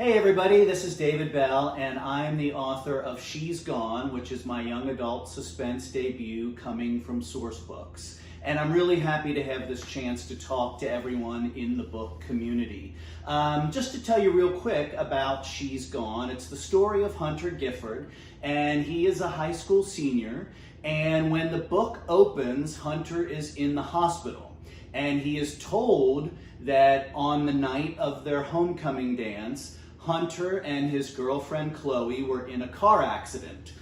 Hey everybody, this is David Bell, and I'm the author of She's Gone, which is my young adult suspense debut coming from Sourcebooks. And I'm really happy to have this chance to talk to everyone in the book community. Just to tell you real quick about She's Gone, it's the story of Hunter Gifford, and he is a high school senior. And when the book opens, Hunter is in the hospital, and he is told that on the night of their homecoming dance, Hunter and his girlfriend Chloe were in a car accident.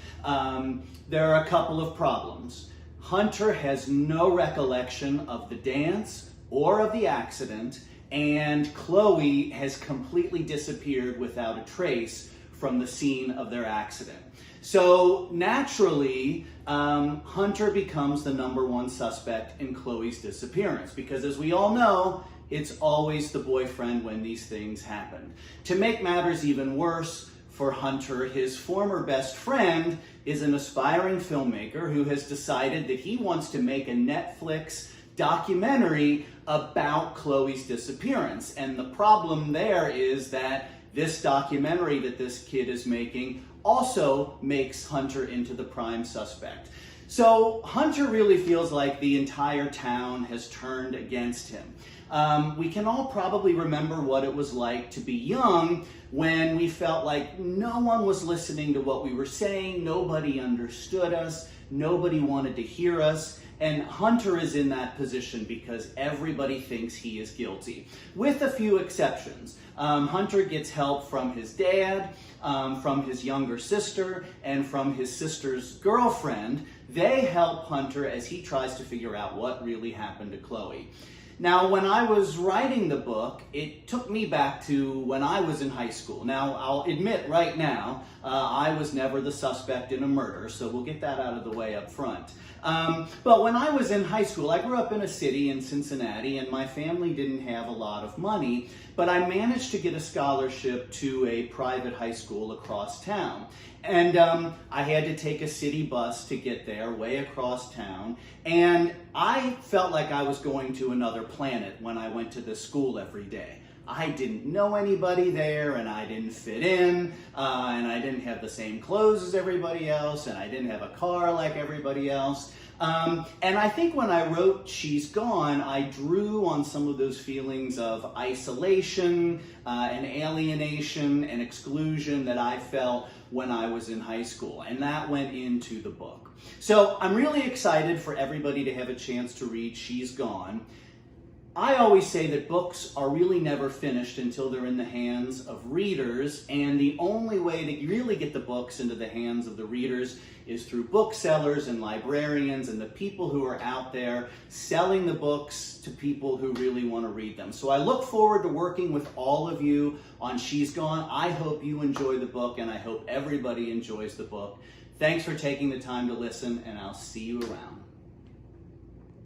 There are a couple of problems. Hunter has no recollection of the dance or of the accident, and Chloe has completely disappeared without a trace from the scene of their accident. So naturally, Hunter becomes the #1 suspect in Chloe's disappearance, because as we all know, it's always the boyfriend when these things happen. To make matters even worse for Hunter, his former best friend is an aspiring filmmaker who has decided that he wants to make a Netflix documentary about Chloe's disappearance. And the problem there is that this documentary that this kid is making also makes Hunter into the prime suspect. So Hunter really feels like the entire town has turned against him. We can all probably remember what it was like to be young when we felt like no one was listening to what we were saying, nobody understood us, nobody wanted to hear us, and Hunter is in that position because everybody thinks he is guilty, with a few exceptions. Hunter gets help from his dad, from his younger sister, and from his sister's girlfriend. They help Hunter as he tries to figure out what really happened to Chloe. Now, when I was writing the book, it took me back to when I was in high school. Now, I'll admit right now, I was never the suspect in a murder, so we'll get that out of the way up front. But when I was in high school, I grew up in a city in Cincinnati, and my family didn't have a lot of money, but I managed to get a scholarship to a private high school across town. And I had to take a city bus to get there, way across town, and I felt like I was going to another planet when I went to this school every day. I didn't know anybody there, and I didn't fit in, and I didn't have the same clothes as everybody else, and I didn't have a car like everybody else. And I think when I wrote She's Gone, I drew on some of those feelings of isolation and alienation and exclusion that I felt when I was in high school, and that went into the book. So I'm really excited for everybody to have a chance to read She's Gone. I always say that books are really never finished until they're in the hands of readers, and the only way to really get the books into the hands of the readers is through booksellers and librarians and the people who are out there selling the books to people who really want to read them. So I look forward to working with all of you on She's Gone. I hope you enjoy the book, and I hope everybody enjoys the book. Thanks for taking the time to listen, and I'll see you around.